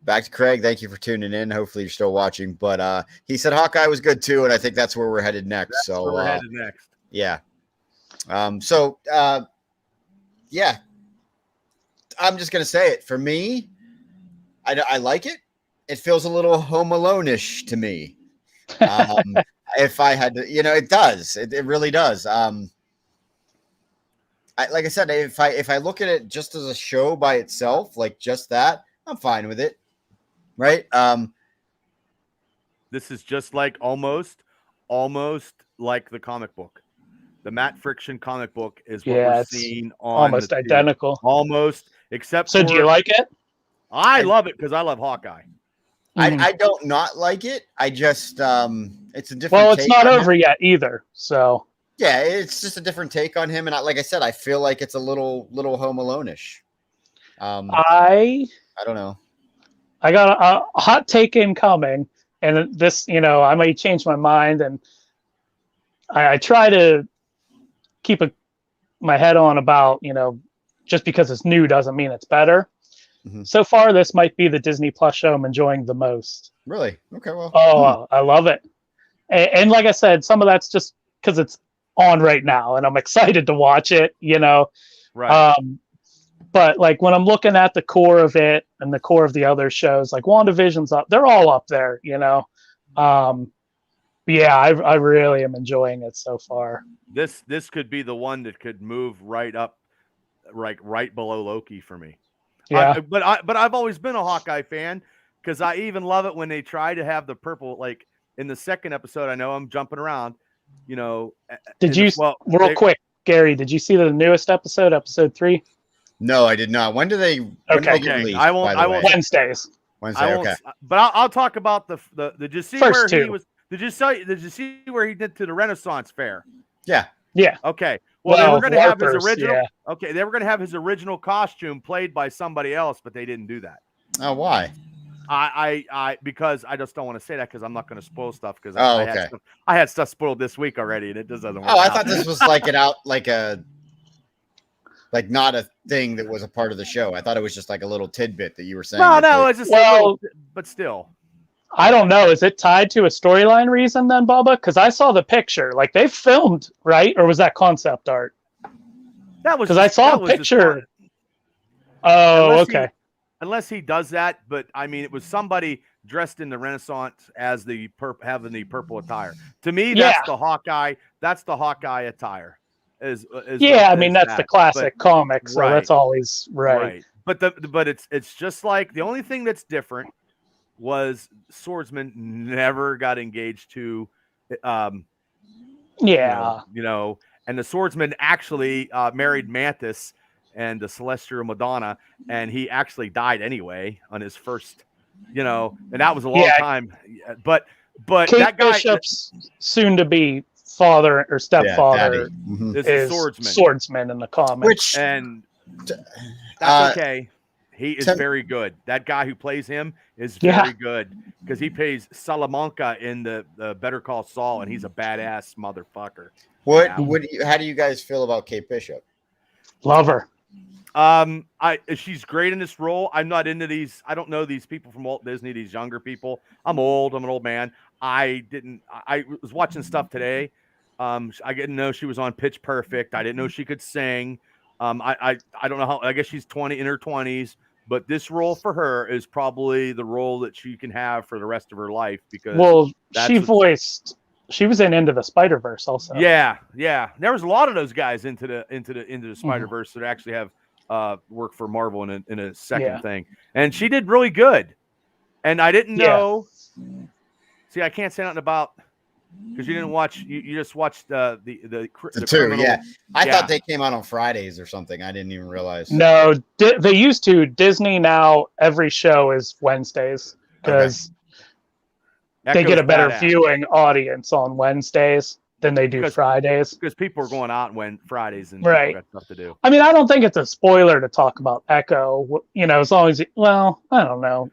Back to Craig. Thank you for tuning in. Hopefully you're still watching. But he said Hawkeye was good too, and I think that's where we're headed next. We're headed next. Yeah. Yeah. I'm just gonna say it. For me, I like it. It feels a little Home Alone-ish to me. If I had to, it does. It really does. Like I said, if I look at it just as a show by itself, like just that, I'm fine with it. Right. This is just like almost like the comic book. The Matt Friction comic book is what we're seeing on almost identical. Almost, except so do you like it? I love it because I love Hawkeye. I don't not like it. I just it's a different. Well, it's not over yet either. So yeah, it's just a different take on him, and like I said, I feel like it's a little Home Alone-ish. I don't know. I got a hot take incoming, and this, I might change my mind, and I try to keep my head on about, just because it's new doesn't mean it's better. Mm-hmm. So far, this might be the Disney Plus show I'm enjoying the most. Really? Okay, well. Oh, I love it. And like I said, some of that's just because it's on right now, and I'm excited to watch it, Right. But like when I'm looking at the core of it and the core of the other shows, like WandaVision's up, they're all up there, Yeah, I really am enjoying it so far. This could be the one that could move right up, right below Loki for me. Yeah, but I've always been a Hawkeye fan because I even love it when they try to have the purple. Like in the second episode, I know I'm jumping around. Quick, Gary? Did you see the newest episode 3? No, I did not. When do they? Okay, release, I won't. Wednesdays. Okay. But I'll talk about the. Did you see First where two. he was? Did you see where he did to the Renaissance Fair? Yeah. Yeah. Okay. Well, they were going to have his original. Yeah. Okay, they were going to have his original costume played by somebody else, but they didn't do that. Oh, why? Because I just don't want to say that because I'm not going to spoil stuff because okay. I had stuff spoiled this week already and it just doesn't work. I thought this was like not a thing that was a part of the show. I thought it was just like a little tidbit that you were saying. No, it's just but still. I don't know. Is it tied to a storyline reason then, Bubba? Because I saw the picture. Like they filmed, right? Or was that concept art? That was because I saw a picture. Oh, okay. Unless he does that, but I mean, it was somebody dressed in the Renaissance as the having the purple attire. To me, Yeah. that's the Hawkeye. That's the Hawkeye attire. I mean, that's the classic comic, so right, that's always right. But it's just like the only thing that's different was Swordsman never got engaged to, and the Swordsman actually married Mantis and the Celestial Madonna, and he actually died anyway on his first, and that was a long time. But Kate that guy, Bishop's soon to be father or stepfather is Swordsman in the comics, and that's okay. He is very good. That guy who plays him is very good because he plays Salamanca in the Better Call Saul, and he's a badass motherfucker. How do you guys feel about Kate Bishop? Love her. She's great in this role. I'm not into these. I don't know these people from Walt Disney, these younger people. I'm old. I'm an old man. I was watching stuff today. I didn't know she was on Pitch Perfect. I didn't know she could sing. I don't know how. I guess she's in her 20s. But this role for her is probably the role that she can have for the rest of her life because she was in Into the Spider-Verse also. Yeah. There was a lot of those guys into the Spider-Verse that actually have work for Marvel in a second thing, and she did really good. And I didn't know. See, I can't say nothing about because you didn't watch. You just watched the two. Criminal. Yeah, I thought they came out on Fridays or something. I didn't even realize. No, they used to. Disney now every show is Wednesdays because they get a better viewing audience on Wednesdays than they do Fridays. Because people are going out when Fridays and people got stuff to do. I mean, I don't think it's a spoiler to talk about Echo. As long as I don't know.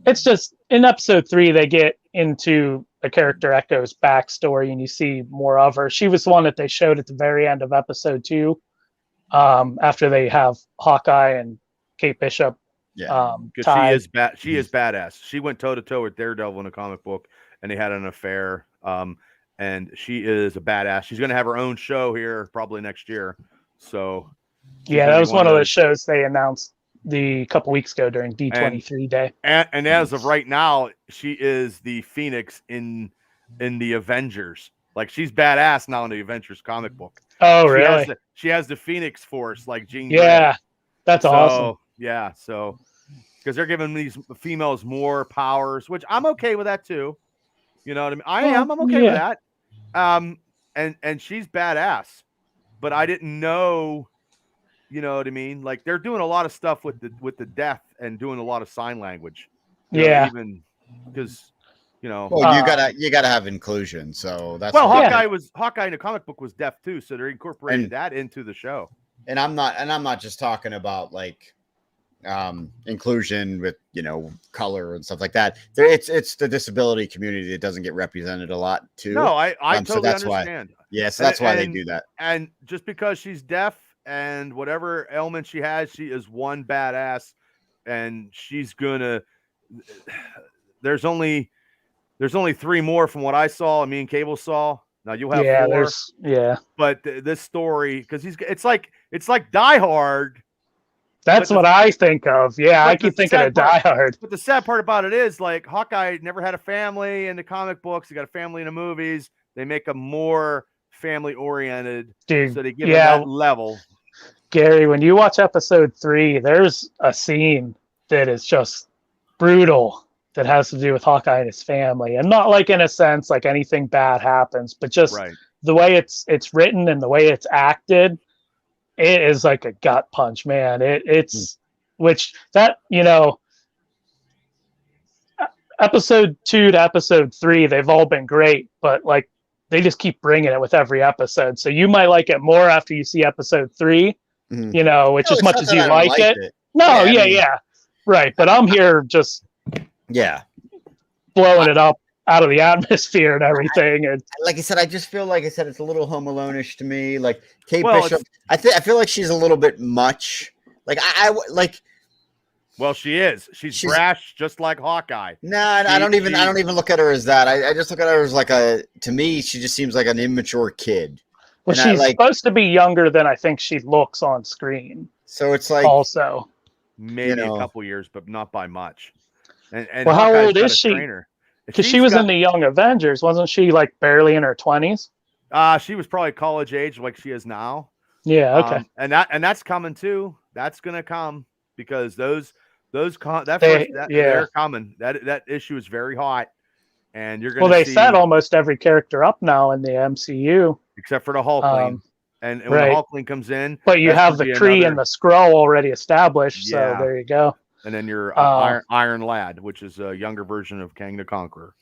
It's just in episode 3 they get into the character Echo's backstory and you see more of her. She was the one that they showed at the very end of episode 2, after they have Hawkeye and Kate Bishop. Yeah, because she is badass. She went toe to toe with Daredevil in a comic book, and they had an affair. And she is a badass. She's going to have her own show here probably next year. So, that was one of those shows they announced a couple weeks ago during D23 Day. And as of right now, she is the Phoenix in the Avengers. Like she's badass now in the Avengers comic book. Oh, really? She has the Phoenix Force, like Jean. Yeah, that's awesome. Yeah, so because they're giving these females more powers, which I'm okay with that too. You know what I mean? I'm okay with that. And she's badass, but I didn't know. You know what I mean? Like they're doing a lot of stuff with the deaf and doing a lot of sign language. Even because Well, you gotta have inclusion. So that's Hawkeye in the comic book was deaf too, so they're incorporating that into the show. And I'm not just talking about like inclusion with color and stuff like that. It's the disability community that doesn't get represented a lot too. No, I totally Why, understand. so that's why they do that. And just because she's deaf and whatever ailment she has, she is one badass, and she's gonna. There's only 3 more from what I saw. And me and Cable saw. Now you'll have 4. But this story, because it's like Die Hard. That's what I think of. Yeah, I keep thinking of Die Hard. But the sad part about it is, like, Hawkeye never had a family in the comic books. He got a family in the movies. They make him more family-oriented. Dude, so they give him that level. Gary, when you watch episode 3, there's a scene that is just brutal that has to do with Hawkeye and his family. And not like in a sense like anything bad happens, but just the way it's written and the way it's acted. It is like a gut punch, man. It's which that, episode 2 to episode 3, they've all been great, but like they just keep bringing it with every episode. So you might like it more after you see episode 3, which as much as you like it. No, yeah. Right. But I'm here just blowing it up out of the atmosphere and everything. And like I said, I just feel like it's a little Home Alone-ish to me. Like Kate Bishop, I feel like she's a little bit much. Like I like. Well, she is. She's brash, just like Hawkeye. No, I don't even look at her as that. I just look at her as like to me, she just seems like an immature kid. Well, she's supposed to be younger than I think she looks on screen. So it's like also maybe a couple years, but not by much. And Well, how Hawkeye's old got is a she? trainer. Because she was in the Young Avengers, wasn't she? Like barely in her 20s. She was probably college age, like she is now. Yeah. Okay. And that's coming too. That's gonna come because they're coming. That issue is very hot, and you're gonna they see. set almost every character up now in the MCU, except for the Hulkling. And when the Hulkling comes in, but you have the Kree and the Skrull already established. Yeah. So there you go. And then your Iron Lad, which is a younger version of Kang the Conqueror.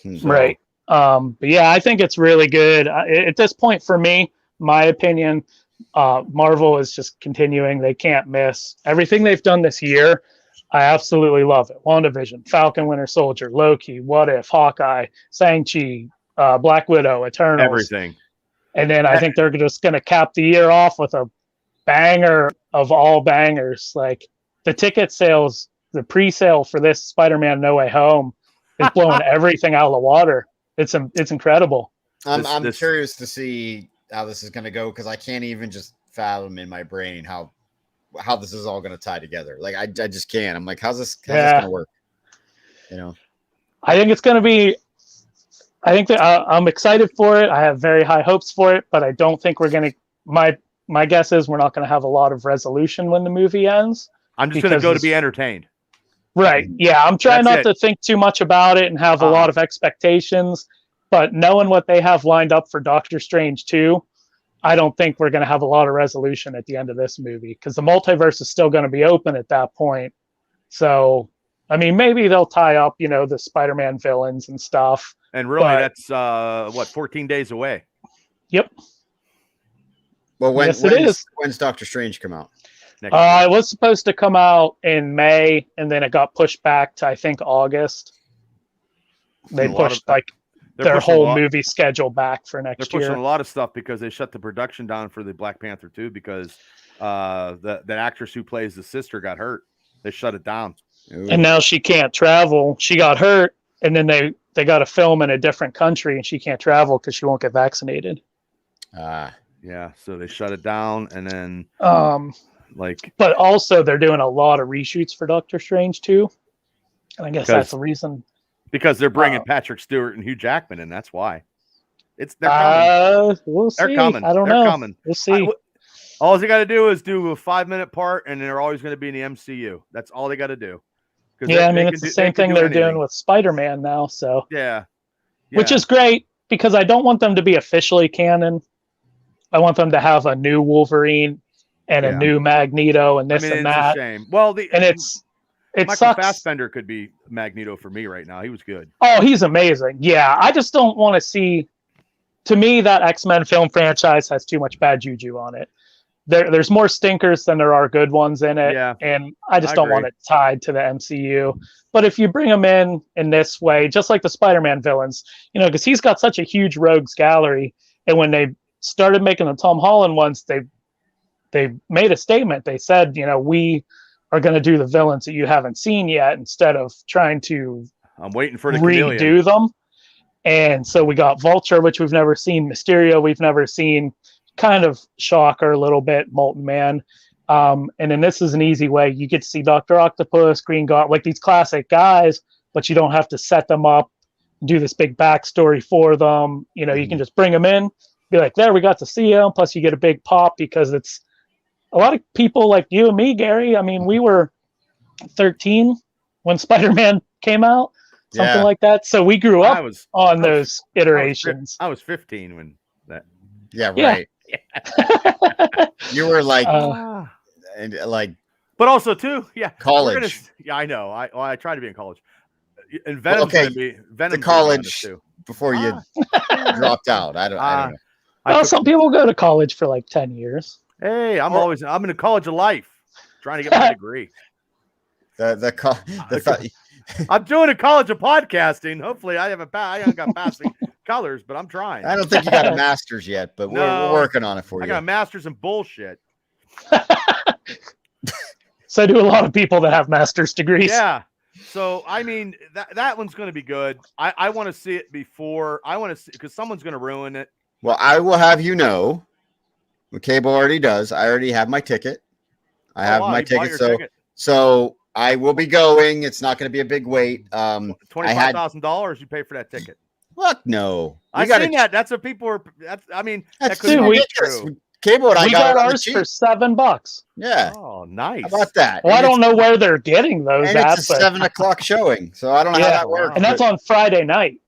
So, right. But yeah, I think it's really good. At this point, for me, my opinion, Marvel is just continuing. They can't miss everything they've done this year. I absolutely love it. WandaVision, Falcon Winter Soldier, Loki, What If, Hawkeye, Shang-Chi, Black Widow, Eternals. Everything. And then I think they're just going to cap the year off with a banger of all bangers. Like the ticket sales, the pre-sale for this Spider-Man No Way Home is blowing everything out of the water. It's incredible. I'm curious to see how this is going to go because I can't even just fathom in my brain how this is all going to tie together. Like I just can't. I'm like, how's this going to work? You know, I think it's going to be. I think that I'm excited for it. I have very high hopes for it, but I don't think we're going to. My guess is we're not going to have a lot of resolution when the movie ends. I'm just going to go to be entertained. Right. Yeah. I'm trying not to think too much about it and have a lot of expectations, but knowing what they have lined up for Doctor Strange 2, I don't think we're going to have a lot of resolution at the end of this movie because the multiverse is still going to be open at that point. So, I mean, maybe they'll tie up, the Spider-Man villains and stuff. And really, that's 14 days away. Yep. Well, when's Doctor Strange come out? It was supposed to come out in May, and then it got pushed back to, I think, August. They pushed their whole movie schedule back for next year. They're pushing a lot of stuff because they shut the production down for the Black Panther 2 because the actress who plays the sister got hurt. They shut it down. Ooh. And now she can't travel. She got hurt, and then they got to film in a different country, and she can't travel because she won't get vaccinated. Yeah, so they shut it down, and then but also they're doing a lot of reshoots for Doctor Strange too. And I guess that's the reason. Because they're bringing Patrick Stewart and Hugh Jackman, and that's why. They're coming. We'll see. They're coming. I don't know. Coming. We'll see. All they got to do is do a 5-minute part, and they're always going to be in the MCU. That's all they got to do. Yeah, it's the same thing they're doing with Spider-Man now. So yeah, which is great because I don't want them to be officially canon. I want them to have a new Wolverine and a new Magneto and this and that. It's a shame. Well, it Michael sucks. Fassbender could be Magneto for me right now. He was good. Oh, he's amazing. Yeah, I just don't want to see. To me, that X-Men film franchise has too much bad juju on it. There's more stinkers than there are good ones in it, and I just don't want it tied to the MCU. But if you bring them in this way, just like the Spider-Man villains, because he's got such a huge rogues gallery, and when they started making the Tom Holland ones, they made a statement. They said, we are going to do the villains that you haven't seen yet instead of trying to I'm waiting for the redo them. And so we got Vulture, which we've never seen, Mysterio we've never seen, kind of Shocker a little bit, Molten Man. And then this is an easy way. You get to see Dr. Octopus, Green Goblin, like these classic guys, but you don't have to set them up, do this big backstory for them. You can just bring them in, be like, there, we got to see them. Plus you get a big pop because it's a lot of people like you and me, Gary. I mean, we were 13 when Spider-Man came out, something like that. So we grew up on those iterations. I was 15 when that. Yeah, right. Yeah. You were like, but also too, college. I know. I tried to be in college. And Venom's going to be Venom. College too. Before you dropped out. I don't know. Well, some people go to college for like 10 years. Hey, I'm in a college of life, trying to get my degree. I'm doing a college of podcasting. Hopefully, I haven't got passing colors, but I'm trying. I don't think you got a master's yet, but we're working on it for you. I got a master's in bullshit. So do a lot of people that have master's degrees. Yeah. So I mean that one's going to be good. I want to see it before. I want to see because someone's going to ruin it. Well, I will have you know. Cable already does. I already have my ticket. I have my ticket. So I will be going. It's not going to be a big wait. $25,000 you pay for that ticket. Fuck no. I've seen that. That's what people are. That that's could be ridiculous. true. Cable and I got ours for $7. Yeah. Oh, nice. How about that? Well, I don't know where they're getting those and at. It's a 7 o'clock showing, so I don't know how that works. And that's on Friday night.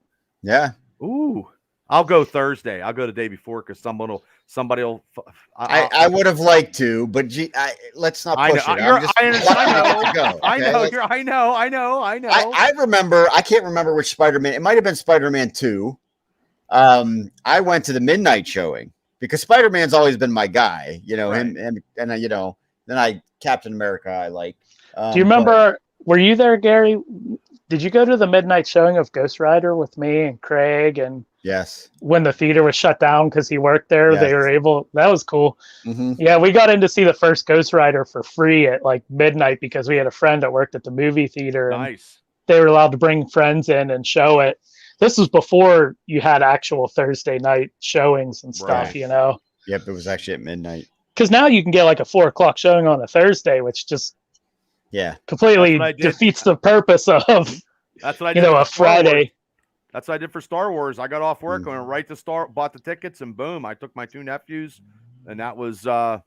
Yeah. Ooh. I'll go Thursday. I'll go the day before because somebody will. I would have liked to, but let's not push it. I know. I remember. I can't remember which Spider-Man. It might have been Spider-Man 2. I went to the midnight showing because Spider-Man's always been my guy. You know, him and then Captain America. I like. Do you remember? Were you there, Gary? Did you go to the midnight showing of Ghost Rider with me and Craig and? Yes. When the theater was shut down because he worked there, they were able. That was cool. Mm-hmm. Yeah, we got in to see the first Ghost Rider for free at like midnight because we had a friend that worked at the movie theater. Nice. And they were allowed to bring friends in and show it. This was before you had actual Thursday night showings and stuff, you know. Yep, it was actually at midnight. Because now you can get like a 4:00 showing on a Thursday, which just completely defeats the purpose of that's what I did. A Friday. That's what I did for Star Wars. I got off work, went right to bought the tickets, and boom, I took my 2 nephews, and that was I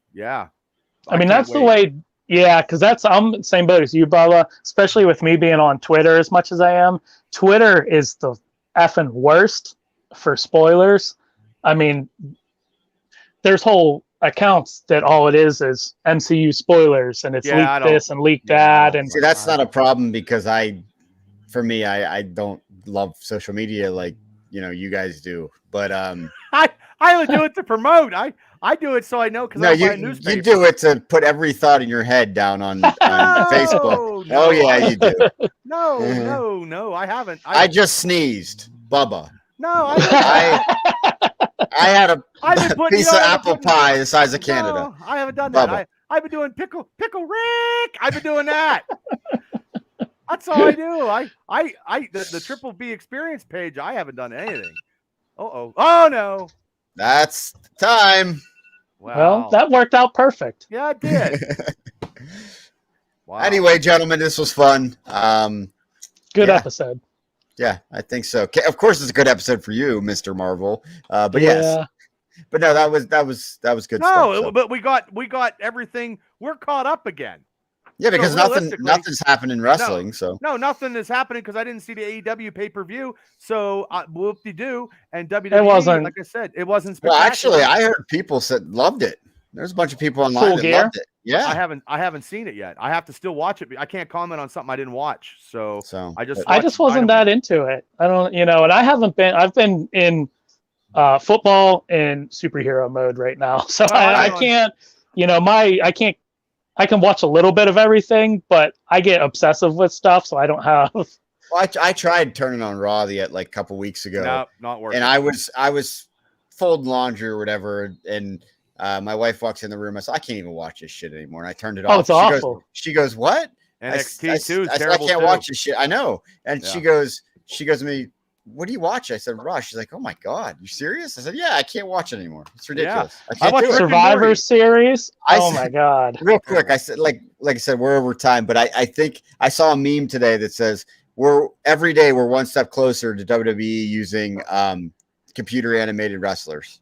mean, that's the way. Yeah, because I'm the same boat as you, Bubba. Especially with me being on Twitter as much as I am. Twitter is the effing worst for spoilers. I mean, there's whole accounts that all it is MCU spoilers, and it's leaked this and leaked that. And see, that's not a problem because I don't love social media like you guys do, but I only do it to promote. I do it so I know because you do it to put every thought in your head down on Facebook. No, oh yeah, you do. No, I haven't. I just sneezed, Bubba. No, I had a piece of apple pie the size of Canada. No, I haven't done that. I've been doing pickle Rick. I've been doing that. That's all I do. The Triple B experience page. I haven't done anything. Oh no. That's time. Wow. Well, that worked out perfect. Yeah, it did. Wow. Anyway, gentlemen, this was fun. Good episode. Yeah, I think so. Of course, it's a good episode for you, Mr. Marvel. But yes. But no, that was good stuff. No, but we got everything. We're caught up again. Yeah, because nothing's happened in wrestling. Nothing is happening because I didn't see the AEW pay-per-view. So whoop-de-doo. And WWE, it wasn't, like I said, it wasn't spectacular. Well, actually, I heard people loved it. There's a bunch of people online that loved it. Yeah, I haven't seen it yet. I have to still watch it. I can't comment on something I didn't watch. So I just wasn't that into it. I don't, and I haven't been. I've been in football and superhero mode right now, so I can't. I can watch a little bit of everything, but I get obsessive with stuff, so I don't have. Well, I tried turning on Raw like a couple weeks ago. No, not working. And I was folding laundry or whatever, and my wife walks in the room. I said, I can't even watch this shit anymore. And I turned it off. Oh, it's awful. She goes, what? NXT too. I can't watch this shit. I know. And she goes to me, what do you watch? I said, Raw. She's like, oh my God, you serious? I said, yeah, I can't watch it anymore. It's ridiculous. Yeah. I watched Survivor series. My God. Real quick. I said, like I said, we're over time, but I think I saw a meme today that says every day we're one step closer to WWE using computer animated wrestlers.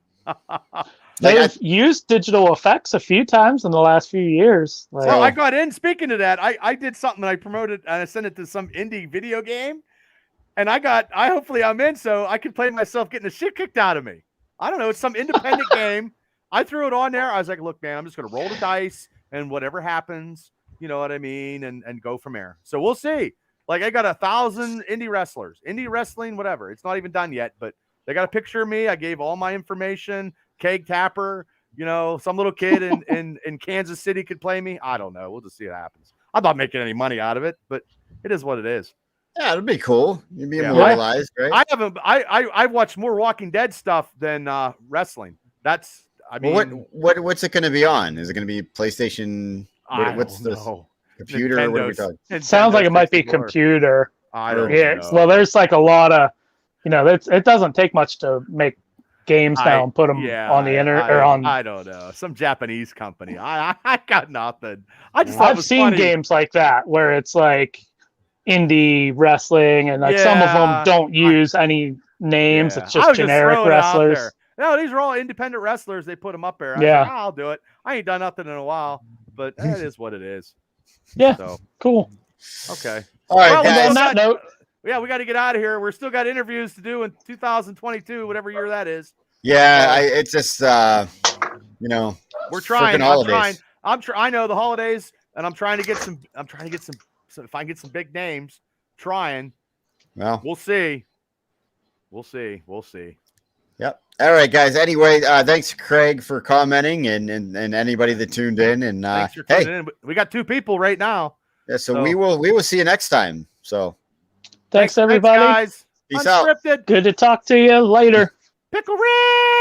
They've used digital effects a few times in the last few years. Well, I got in. Speaking of that, I did something that I promoted and I sent it to some indie video game. And hopefully I'm in so I can play myself getting the shit kicked out of me. I don't know. It's some independent game. I threw it on there. I was like, look, man, I'm just going to roll the dice and whatever happens, you know what I mean? And go from there. So we'll see. Like I got 1,000 indie wrestlers, indie wrestling, whatever. It's not even done yet, but they got a picture of me. I gave all my information, keg tapper, some little kid in Kansas City could play me. I don't know. We'll just see what happens. I'm not making any money out of it, but it is what it is. Yeah, it'd be cool. You'd be immortalized, right? I've watched more Walking Dead stuff than wrestling. What's it going to be on? Is it going to be PlayStation? What's this? Computer? Nintendo's, what are we talking? It sounds like it might be computer. I don't know. Well, there's like a lot of, it doesn't take much to make games now and put them on the internet or on. I don't know, some Japanese company. I got nothing. I just thought I've seen games like that where it's like indie wrestling and like some of them don't use any names. It's just generic wrestlers. No, these are all independent wrestlers. They put them up there. I'll do it. I ain't done nothing in a while, but it is what it is. Yeah. So cool. Okay. All right. Well, guys. On that note, we got to get out of here. We're still got interviews to do in 2022, whatever year that is. Yeah, it's just we're trying. I know the holidays, and I'm trying to get some. So if I can get some big names, trying. Well, we'll see. Yep. All right, guys. Anyway, thanks, Craig, for commenting, and anybody that tuned in. And thanks for tuning in. We got 2 people right now. Yeah. So we will see you next time. So thanks everybody. Thanks, guys. Peace Unscripted. Out. Good to talk to you later. Pickle Rick.